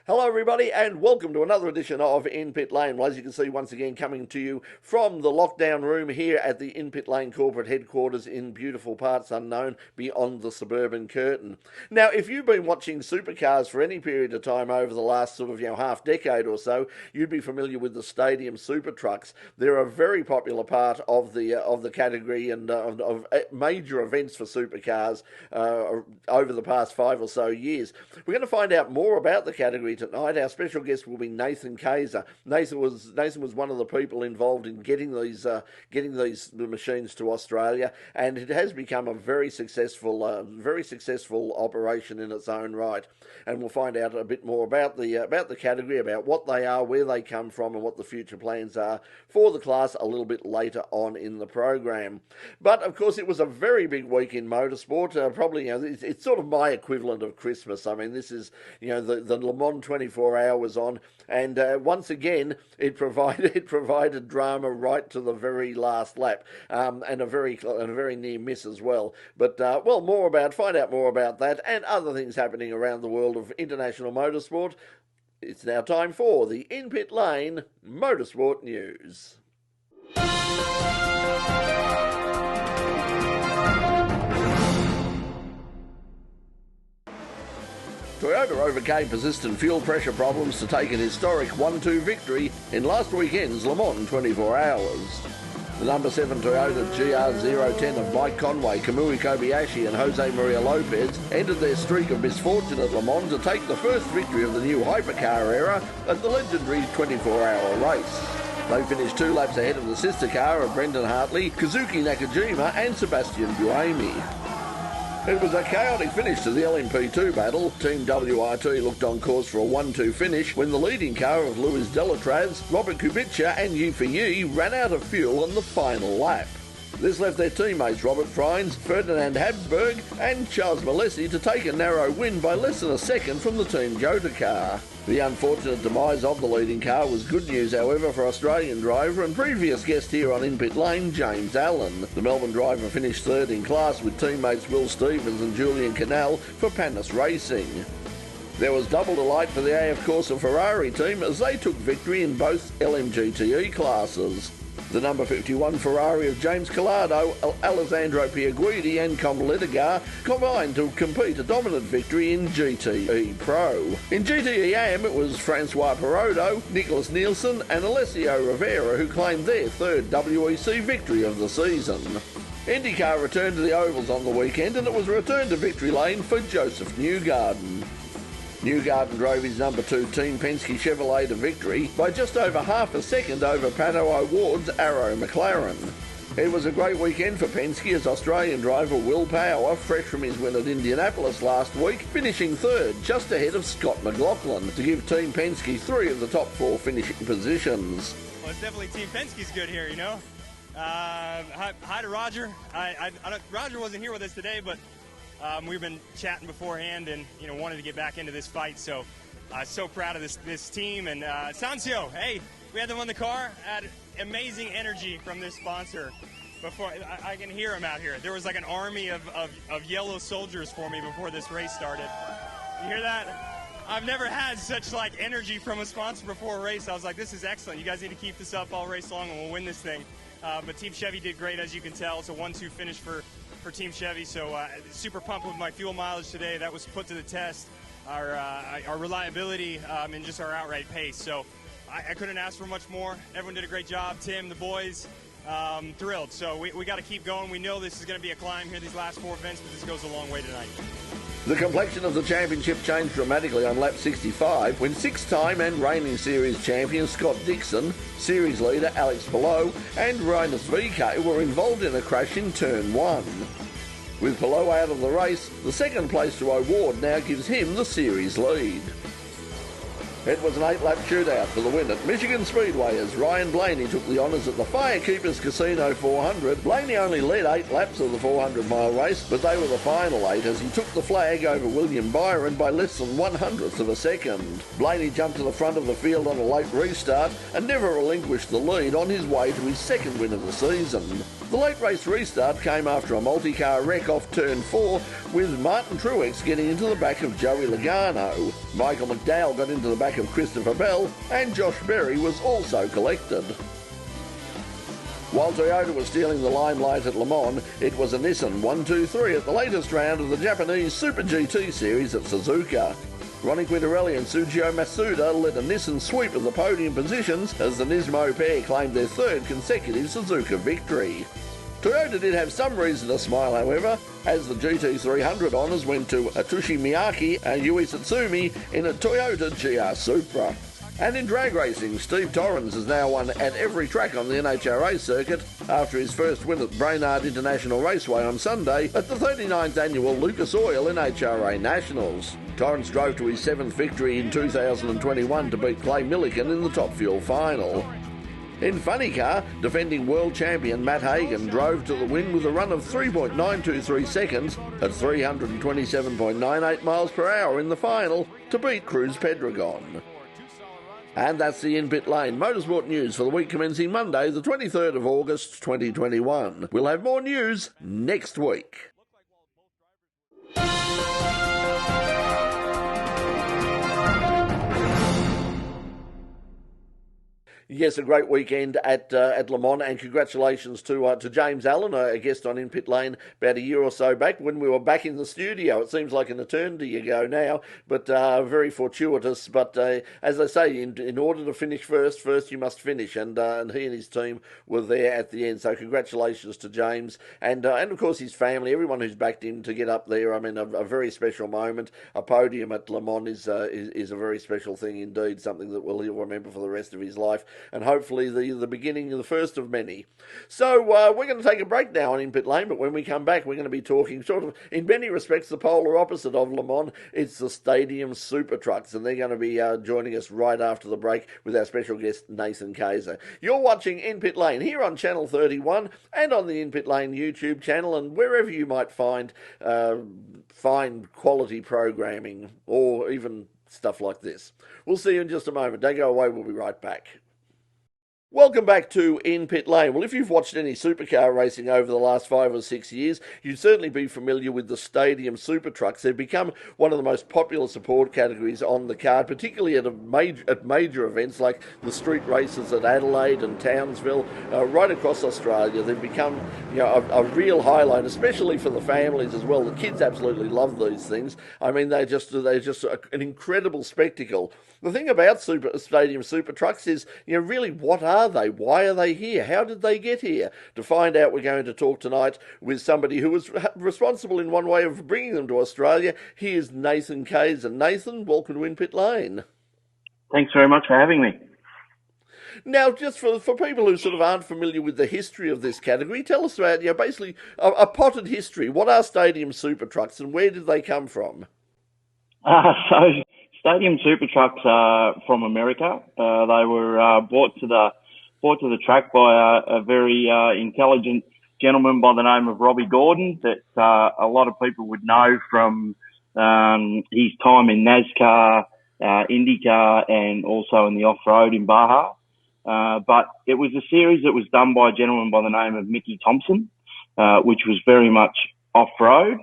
Hello everybody and welcome to another edition of In Pit Lane. Well, as you can see, once again coming to you from the lockdown room here at the In Pit Lane corporate headquarters in beautiful parts unknown beyond the suburban curtain. Now, if you've been watching supercars for any period of time over the last half decade or so, you'd be familiar with the Stadium SuperTrucks. They're a very popular part of the category and of major events for supercars over the past 5 or so years. We're going to find out more about the category tonight. Our special guest will be Nathan Crayzer. Nathan was one of the people involved in getting these machines to Australia, and it has become a very successful operation in its own right. And we'll find out a bit more about the category, about what they are, where they come from, and what the future plans are for the class a little bit later on in the program. But of course, it was a very big week in motorsport. Probably, it's sort of my equivalent of Christmas. I mean, this is the Le Mans 24 hours on, and once again it provided drama right to the very last lap, and a very near miss as well. But find out more about that and other things happening around the world of international motorsport. It's now time for the In Pit Lane Motorsport News. Toyota overcame persistent fuel pressure problems to take an historic 1-2 victory in last weekend's Le Mans 24 hours. The number 7 Toyota GR010 of Mike Conway, Kamui Kobayashi and Jose Maria Lopez ended their streak of misfortune at Le Mans to take the first victory of the new hypercar era at the legendary 24-hour race. They finished 2 laps ahead of the sister car of Brendan Hartley, Kazuki Nakajima and Sebastian Buemi. It was a chaotic finish to the LMP2 battle. Team WRT looked on course for a 1-2 finish when the leading car of Luis Delatraz, Robert Kubica and Yi ran out of fuel on the final lap. This left their teammates Robert Freins, Ferdinand Habsburg and Charles Malesi to take a narrow win by less than a second from the Team Jota car. The unfortunate demise of the leading car was good news, however, for Australian driver and previous guest here on In Pit Lane, James Allen. The Melbourne driver finished third in class with teammates Will Stevens and Julian Canal for Panis Racing. There was double delight for the AF Corsa Ferrari team as they took victory in both LMGTE classes. The number 51 Ferrari of James Collado, Alessandro Pierguidi and Com Litigar combined to compete a dominant victory in GTE Pro. In GTE AM it was Francois Perotto, Nicholas Nielsen and Alessio Rivera who claimed their third WEC victory of the season. Indycar returned to the ovals on the weekend and it was a return to victory lane for Joseph Newgarden. Newgarden drove his number 2 Team Penske Chevrolet to victory by just over half a second over Pato O'Ward's Arrow McLaren. It was a great weekend for Penske as Australian driver Will Power, fresh from his win at Indianapolis last week, finishing third, just ahead of Scott McLaughlin, to give Team Penske 3 of the top 4 finishing positions. Well, it's definitely Team Penske's good here, Hi to Roger. Roger wasn't here with us today, but we've been chatting beforehand and, wanted to get back into this fight. So so proud of this team. And Sancio, hey, we had them on the car. Had amazing energy from this sponsor. Before I can hear him out here. There was like an army of yellow soldiers for me before this race started. You hear that? I've never had such energy from a sponsor before a race. I was like, this is excellent. You guys need to keep this up all race long and we'll win this thing. But Team Chevy did great, as you can tell. It's a 1-2 finish for Team Chevy, so super pumped with my fuel mileage today. That was put to the test, our reliability and just our outright pace. So I couldn't ask for much more. Everyone did a great job. Tim, the boys, thrilled. So we got to keep going. We know this is going to be a climb here these last 4 events, but this goes a long way tonight. The complexion of the championship changed dramatically on lap 65 when 6-time and reigning series champion Scott Dixon, series leader Alex Palou and Rinus VK were involved in a crash in turn 1. With Palou out of the race, the second place to O'Ward now gives him the series lead. It was an 8-lap shootout for the win at Michigan Speedway as Ryan Blaney took the honours at the Firekeepers Casino 400. Blaney only led 8 laps of the 400-mile race, but they were the final 8 as he took the flag over William Byron by less than 1/100th of a second. Blaney jumped to the front of the field on a late restart and never relinquished the lead on his way to his second win of the season. The late race restart came after a multi-car wreck off turn 4, with Martin Truex getting into the back of Joey Logano. Michael McDowell got into the back of Christopher Bell, and Josh Berry was also collected. While Toyota was stealing the limelight at Le Mans, it was a Nissan 1-2-3 at the latest round of the Japanese Super GT Series at Suzuka. Ronnie Quintarelli and Sugio Masuda led a Nissan sweep of the podium positions as the Nismo pair claimed their third consecutive Suzuka victory. Toyota did have some reason to smile, however, as the GT300 honours went to Atsushi Miyake and Yui Tsutsumi in a Toyota GR Supra. And in drag racing, Steve Torrens has now won at every track on the NHRA circuit after his first win at Brainerd International Raceway on Sunday at the 39th annual Lucas Oil NHRA Nationals. Torrens drove to his 7th victory in 2021 to beat Clay Millican in the Top Fuel final. In Funny Car, defending world champion Matt Hagan drove to the win with a run of 3.923 seconds at 327.98 miles per hour in the final to beat Cruz Pedregon. And that's the In Pit Lane motorsport news for the week commencing Monday, the 23rd of August 2021. We'll have more news next week. Yes, a great weekend at Le Mans, and congratulations to James Allen, a guest on In Pit Lane about a year or so back when we were back in the studio. It seems like an eternity ago now, but very fortuitous. But as I say, in order to finish first you must finish, and he and his team were there at the end. So congratulations to James and of course his family, everyone who's backed him to get up there. I mean, a very special moment. A podium at Le Mans is a very special thing indeed, something that he'll remember for the rest of his life, and hopefully the beginning, the first of many. So we're going to take a break now on In Pit Lane, but when we come back, we're going to be talking sort of, in many respects, the polar opposite of Le Mans. It's the Stadium SuperTrucks, and they're going to be joining us right after the break with our special guest, Nathan Crayzer. You're watching In Pit Lane here on Channel 31 and on the In Pit Lane YouTube channel, and wherever you might find fine quality programming or even stuff like this. We'll see you in just a moment. Don't go away, we'll be right back. Welcome back to In Pit Lane. Well, if you've watched any supercar racing over the last 5 or 6 years, you'd certainly be familiar with the Stadium SuperTrucks. They've become one of the most popular support categories on the card, particularly at major events like the street races at Adelaide and Townsville, right across Australia. They've become, a real highlight, especially for the families as well. The kids absolutely love these things. I mean, they're just an incredible spectacle. The thing about Stadium SuperTrucks is, really, what are they? Why are they here? How did they get here? To find out, we're going to talk tonight with somebody who was responsible in one way of bringing them to Australia. Here's Nathan Crayzer. Nathan, welcome to In Pit Lane. Thanks very much for having me. Now, just for people who sort of aren't familiar with the history of this category, tell us about, basically a potted history. What are Stadium SuperTrucks and where did they come from? So Stadium SuperTrucks are from America. They were brought to the track by a very intelligent gentleman by the name of Robbie Gordon that a lot of people would know from his time in NASCAR, Indycar, and also in the off-road in Baja. But it was a series that was done by a gentleman by the name of Mickey Thompson, which was very much off-road.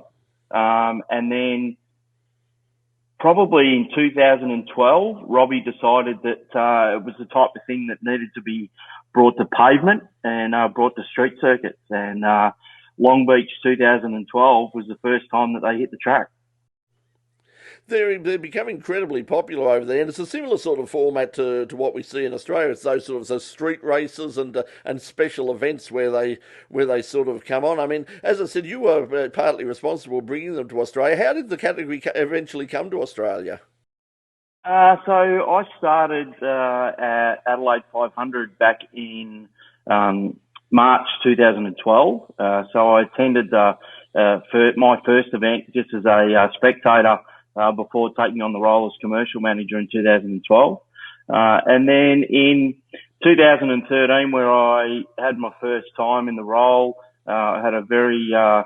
And then probably in 2012, Robbie decided that it was the type of thing that needed to be brought to pavement and brought to street circuits. And Long Beach 2012 was the first time that they hit the track. They're becoming incredibly popular over there, and it's a similar sort of format to what we see in Australia. It's those sort of street races and special events where they sort of come on. I mean, as I said, you were partly responsible for bringing them to Australia. How did the category eventually come to Australia? So I started at Adelaide 500 back in March 2012. So I attended my first event just as a spectator before taking on the role as commercial manager in 2012. And then in 2013, where I had my first time in the role, I had a very, I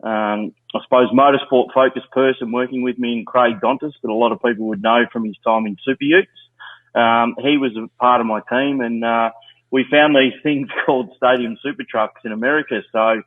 suppose, motorsport-focused person working with me in Craig Dontis that a lot of people would know from his time in Super Utes. He was a part of my team, and we found these things called Stadium SuperTrucks in America. So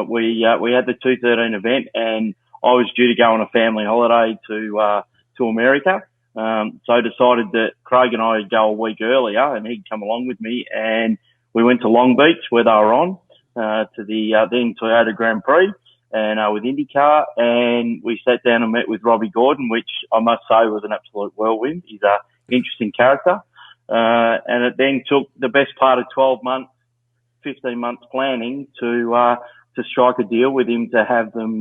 we had the 213 event, and I was due to go on a family holiday to America. So I decided that Craig and I would go a week earlier, and he'd come along with me, and we went to Long Beach where they were on to the then Toyota Grand Prix and with Indycar, and we sat down and met with Robbie Gordon, which I must say was an absolute whirlwind. He's an interesting character. And it then took the best part of 12 months, 15 months planning to strike a deal with him to have them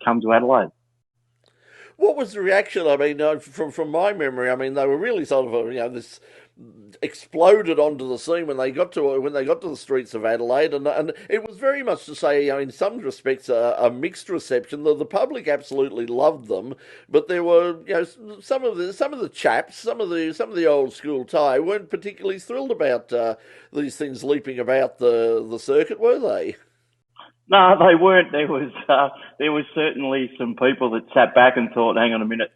come to Adelaide. What was the reaction? I mean, from my memory, I mean, they were really sort of, this exploded onto the scene when they got to the streets of Adelaide, and it was very much to say, in some respects, a mixed reception. The public absolutely loved them, but there were, some of the chaps, some of the old school tie weren't particularly thrilled about these things leaping about the circuit, were they? No, they weren't. There was certainly some people that sat back and thought, hang on a minute,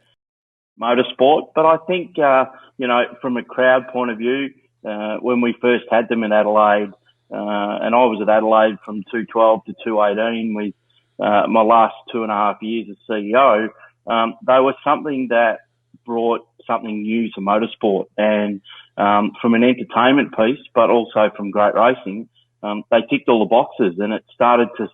motorsport. But I think, from a crowd point of view, when we first had them in Adelaide, and I was at Adelaide from 2012 to 2018 with my last 2.5 years as CEO, they were something that brought something new to motorsport. And from an entertainment piece, but also from great racing, they ticked all the boxes, and we started to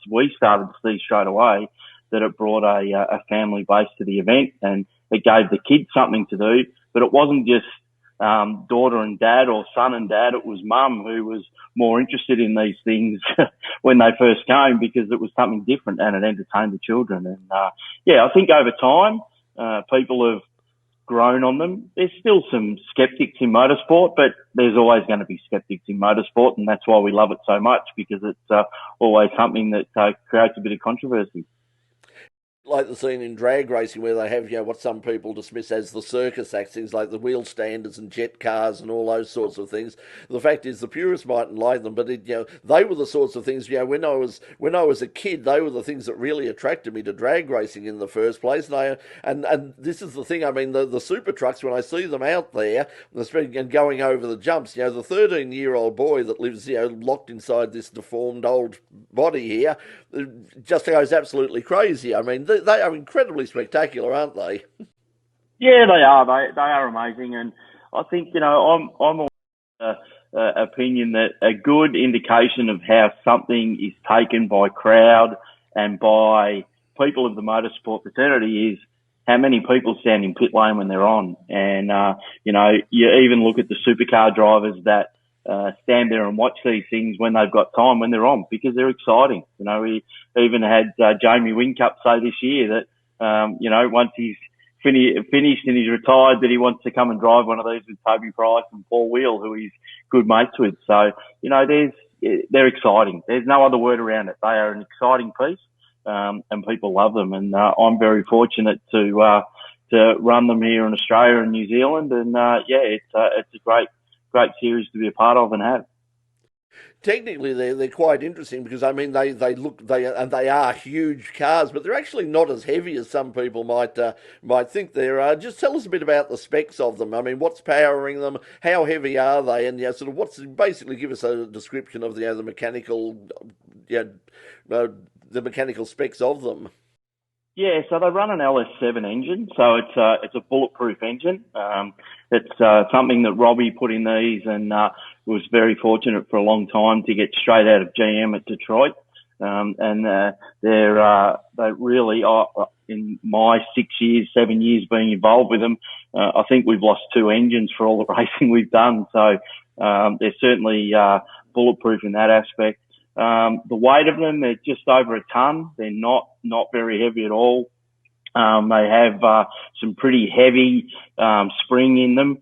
see straight away that it brought a family base to the event, and it gave the kids something to do. But it wasn't just daughter and dad or son and dad. It was mum who was more interested in these things when they first came, because it was something different and it entertained the children. And I think over time people have grown on them. There's still some skeptics in motorsport, but there's always going to be skeptics in motorsport, and that's why we love it so much, because it's always something that creates a bit of controversy. Like the scene in drag racing where they have, what some people dismiss as the circus acts, things like the wheel standers and jet cars and all those sorts of things. The fact is, the purists mightn't like them, but they were the sorts of things. When I was a kid, they were the things that really attracted me to drag racing in the first place. And this is the thing. I mean, the super trucks, when I see them out there and going over the jumps, the 13-year-old boy that lives locked inside this deformed old body here just goes absolutely crazy. I mean, they are incredibly spectacular, aren't they? Yeah, they are. They are amazing, and I think I'm of opinion that a good indication of how something is taken by crowd and by people of the motorsport fraternity is how many people stand in pit lane when they're on. And you even look at the supercar drivers that stand there and watch these things when they've got time, when they're on, because they're exciting. We even had Jamie Whincup say this year that, once he's finished and he's retired, that he wants to come and drive one of these with Toby Price and Paul Wheel, who he's good mates with. So, they're exciting. There's no other word around it. They are an exciting piece, and people love them. And I'm very fortunate to run them here in Australia and New Zealand. And it's a great series to be a part of and have. Technically, they're quite interesting because they are huge cars, but they're actually not as heavy as some people might think they are. Just tell us a bit about the specs of them. I mean, what's powering them? How heavy are they? And basically give us a description of the mechanical the mechanical specs of them. Yeah, so they run an LS7 engine, so it's a bulletproof engine. It's something that Robbie put in these, and was very fortunate for a long time to get straight out of GM at Detroit. They really are, in my 7 years being involved with them, I think we've lost 2 engines for all the racing we've done. So they're certainly bulletproof in that aspect. The weight of them, they're just over a ton. They're not very heavy at all. They have some pretty heavy spring in them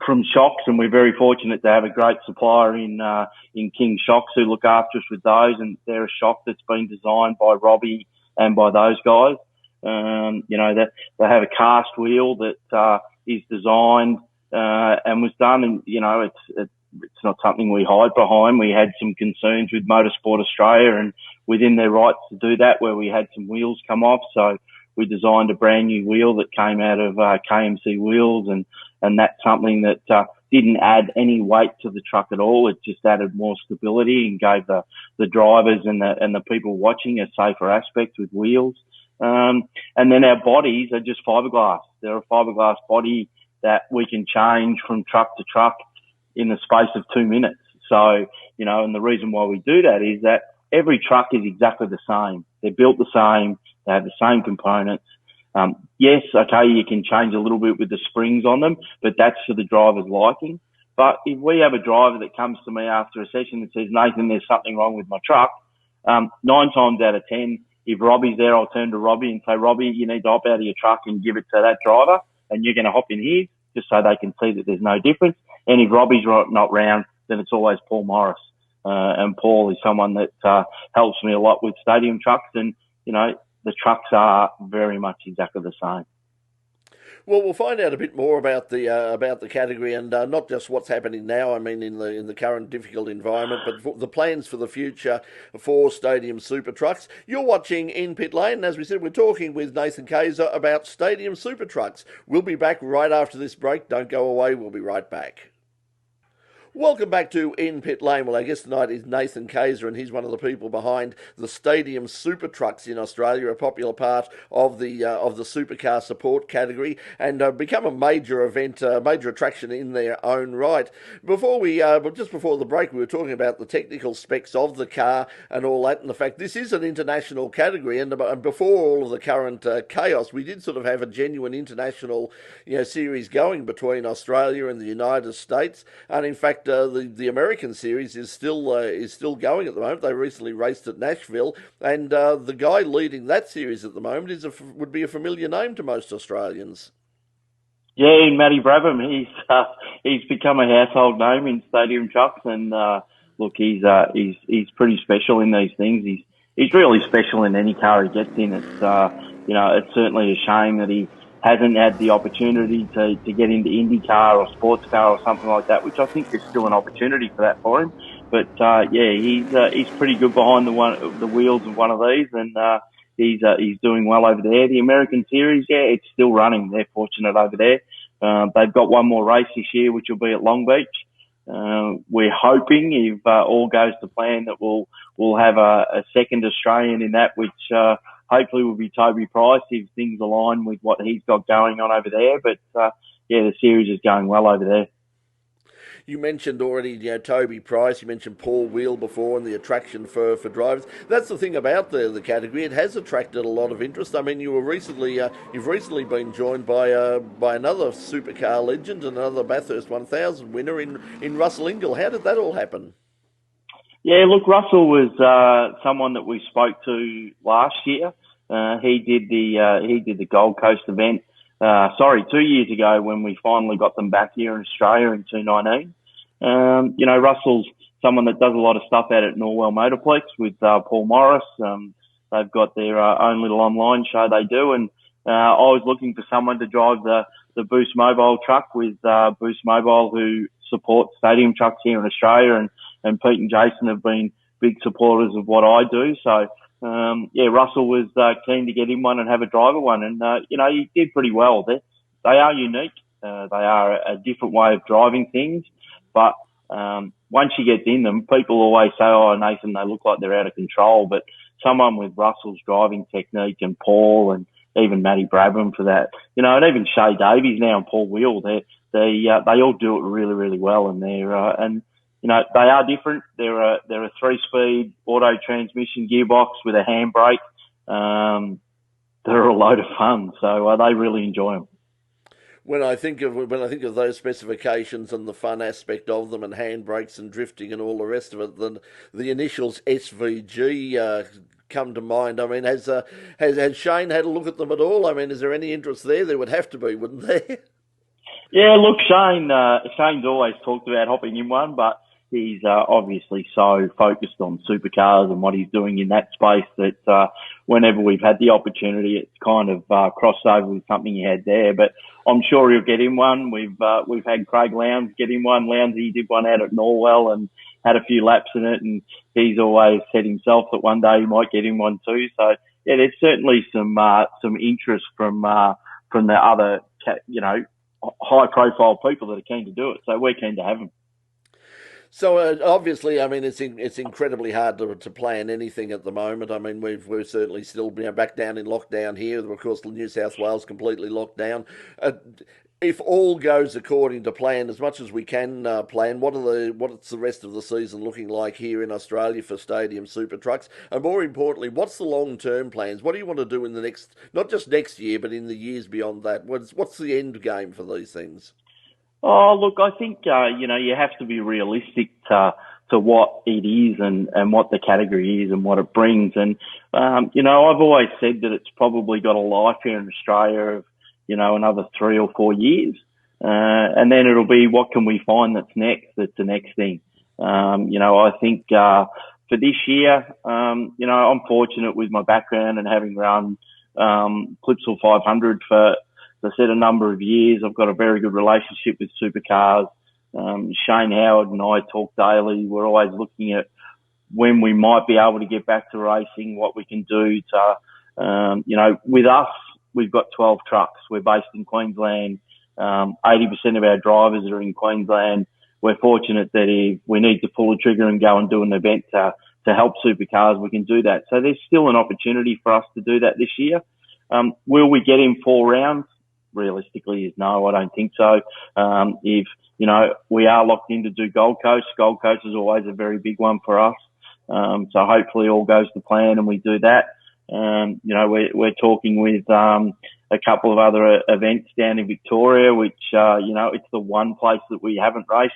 from shocks, and we're very fortunate to have a great supplier in King Shocks who look after us with those, and they're a shock that's been designed by Robbie and by those guys. That they have a cast wheel that is designed and was done, and it's not something we hide behind. We had some concerns with Motorsport Australia and within their rights to do that, where we had some wheels come off. So we designed a brand new wheel that came out of KMC wheels, and that's something that didn't add any weight to the truck at all. It just added more stability and gave the drivers and the people watching a safer aspect with wheels. And then our bodies are just fiberglass. They're a fiberglass body that we can change from truck to truck in the space of 2 minutes. So, and the reason why we do that is that every truck is exactly the same. They're built the same. They have the same components. Yes, okay, you can change a little bit with the springs on them, but that's to the driver's liking. But if we have a driver that comes to me after a session that says, Nathan, there's something wrong with my truck, 9 times out of 10, if Robbie's there, I'll turn to Robbie and say, Robbie, you need to hop out of your truck and give it to that driver, and you're going to hop in here just so they can see that there's no difference. And if Robbie's not round, then it's always Paul Morris. And Paul is someone that helps me a lot with stadium trucks, and, the trucks are very much exactly the same. Well, we'll find out a bit more about the category and not just what's happening now. I mean, in the current difficult environment, but for the plans for the future for Stadium SuperTrucks. You're watching In Pit Lane, and as we said, we're talking with Nathan Crayzer about Stadium SuperTrucks. We'll be back right after this break. Don't go away. We'll be right back. Welcome back to In Pit Lane. Well, our guest tonight is Nathan Crayzer, and he's one of the people behind the Stadium SuperTrucks in Australia, a popular part of the supercar support category, and become a major event, major attraction in their own right. Just before the break, we were talking about the technical specs of the car and all that, and the fact this is an international category. And before all of the current chaos, we did sort of have a genuine international, series going between Australia and the United States, and in fact. The American series is still going at the moment. They recently raced at Nashville, and the guy leading that series at the moment would be a familiar name to most Australians. Yeah, Matty Brabham. He's become a household name in stadium trucks, and look, he's pretty special in these things. He's really special in any car he gets in. It's certainly a shame that he hasn't had the opportunity to get into Indycar or sports car or something like that, which I think there's still an opportunity for that for him. But he's pretty good behind the wheels of one of these, and he's doing well over there. The American series, it's still running. They're fortunate over there. They've got one more race this year, which will be at Long Beach. We're hoping, if all goes to plan, that we'll have a second Australian in that, which hopefully will be Toby Price if things align with what he's got going on over there. But the series is going well over there. You mentioned already, Toby Price. You mentioned Paul Wheel before, and the attraction for drivers. That's the thing about the category; it has attracted a lot of interest. I mean, you've recently been joined by another supercar legend, another Bathurst 1000 winner in Russell Ingall. How did that all happen? Yeah, look, Russell was someone that we spoke to last year. He did the Gold Coast event. 2 years ago when we finally got them back here in Australia in 2019. Russell's someone that does a lot of stuff out at Norwell Motorplex with Paul Morris. They've got their own little online show they do, and I was looking for someone to drive the Boost Mobile truck with Boost Mobile, who supports stadium trucks here in Australia, and Pete and Jason have been big supporters of what I do. So, Russell was keen to get in one and have a driver one, and he did pretty well. They are unique. They are a different way of driving things, but once you get in them, people always say, "Oh, Nathan, they look like they're out of control." But someone with Russell's driving technique, and Paul, and even Matty Brabham for that, and even Shay Davies now and Paul Wheel, they all do it really, really well, and they are different. They're a 3-speed auto transmission gearbox with a handbrake. They're a load of fun, so they really enjoy them. When I think of those specifications and the fun aspect of them, and handbrakes and drifting and all the rest of it, then the initials SVG come to mind. I mean, has Shane had a look at them at all? I mean, is there any interest there? There would have to be, wouldn't there? Yeah, look, Shane's always talked about hopping in one, but he's obviously so focused on supercars and what he's doing in that space that whenever we've had the opportunity, it's kind of crossed over with something he had there. But I'm sure he'll get in one. We've had Craig Lowndes get in one. Lowndes did one out at Norwell and had a few laps in it, and he's always said himself that one day he might get in one too. So yeah, there's certainly some interest from the other high-profile people that are keen to do it. So we're keen to have them. So obviously, I mean, it's incredibly hard to plan anything at the moment. I mean, we're certainly still back down in lockdown here. Of course, New South Wales completely locked down. If all goes according to plan, as much as we can plan, what's the rest of the season looking like here in Australia for Stadium SuperTrucks? And more importantly, what's the long-term plans? What do you want to do in the next, not just next year, but in the years beyond that? What's the end game for these things? Oh, look, I think, you have to be realistic to what it is and what the category is and what it brings. And, I've always said that it's probably got a life here in Australia of, another 3 or 4 years. And then it'll be what can we find that's the next thing. I think, for this year, I'm fortunate with my background and having run, Clipsal 500 for, as I said, a number of years. I've got a very good relationship with Supercars. Shane Howard and I talk daily. We're always looking at when we might be able to get back to racing, what we can do to, with us, we've got 12 trucks. We're based in Queensland. 80% of our drivers are in Queensland. We're fortunate that if we need to pull the trigger and go and do an event to help Supercars, we can do that. So there's still an opportunity for us to do that this year. Will we get in 4 rounds? Realistically is no, I don't think so. If, we are locked in to do Gold Coast is always a very big one for us. So hopefully all goes to plan and we do that. We're talking with, a couple of other events down in Victoria, which, it's the one place that we haven't raced.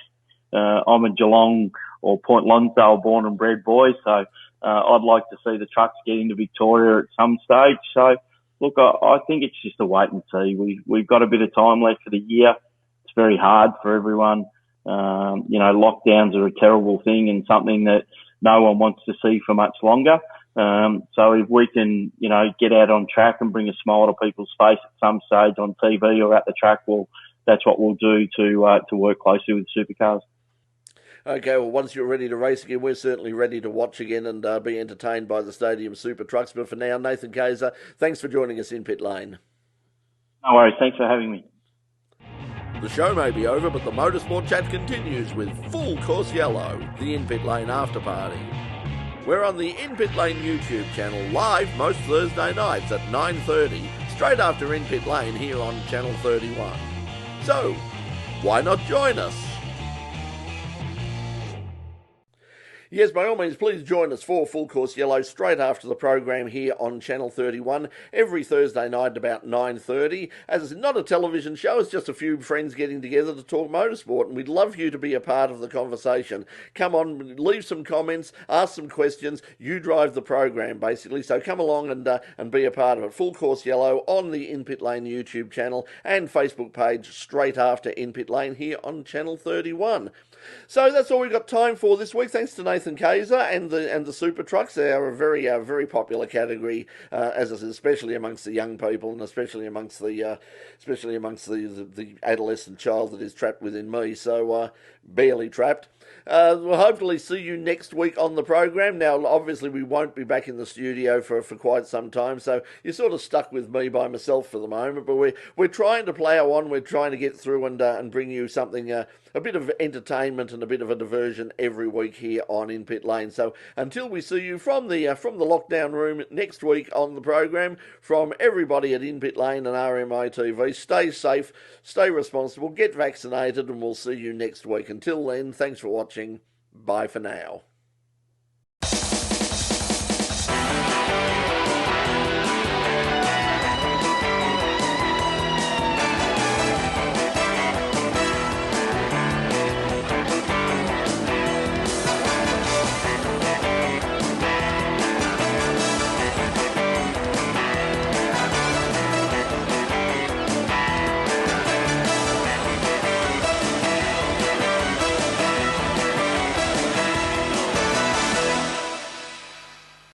I'm a Geelong or Point Lonsdale born and bred boy. So, I'd like to see the trucks get into Victoria at some stage. So, look, I think it's just a wait and see. We've got a bit of time left for the year. It's very hard for everyone. Lockdowns are a terrible thing and something that no one wants to see for much longer. So if we can, get out on track and bring a smile to people's face at some stage on TV or at the track, well, that's what we'll do to work closely with Supercars. Okay, well, once you're ready to race again, we're certainly ready to watch again and be entertained by the Stadium SuperTrucks. But for now, Nathan Crayzer, thanks for joining us in Pit Lane. No worries. Thanks for having me. The show may be over, but the motorsport chat continues with Full Course Yellow, the In Pit Lane after party. We're on the In Pit Lane YouTube channel live most Thursday nights at 9:30, straight after In Pit Lane here on Channel 31. So, why not join us? Yes, by all means, please join us for Full Course Yellow straight after the program here on Channel 31 every Thursday night at about 9:30. As it's not a television show, it's just a few friends getting together to talk motorsport, and we'd love you to be a part of the conversation. Come on, leave some comments, ask some questions. You drive the program, basically, so come along and be a part of it. Full Course Yellow on the In Pit Lane YouTube channel and Facebook page straight after In Pit Lane here on Channel 31. So that's all we've got time for this week. Thanks to Nathan Crayzer and the SuperTrucks. They are a very popular category, as I said, especially amongst the young people and especially amongst the adolescent child that is trapped within me. So barely trapped. We'll hopefully see you next week on the program. Now, obviously, we won't be back in the studio for quite some time, so you're sort of stuck with me by myself for the moment. But we're trying to plough on. We're trying to get through and bring you something, a bit of entertainment and a bit of a diversion every week here on In Pit Lane. So until we see you from the lockdown room next week on the program, from everybody at In Pit Lane and RMI TV, stay safe, stay responsible, get vaccinated, and we'll see you next week. Until then, thanks for watching. Bye for now.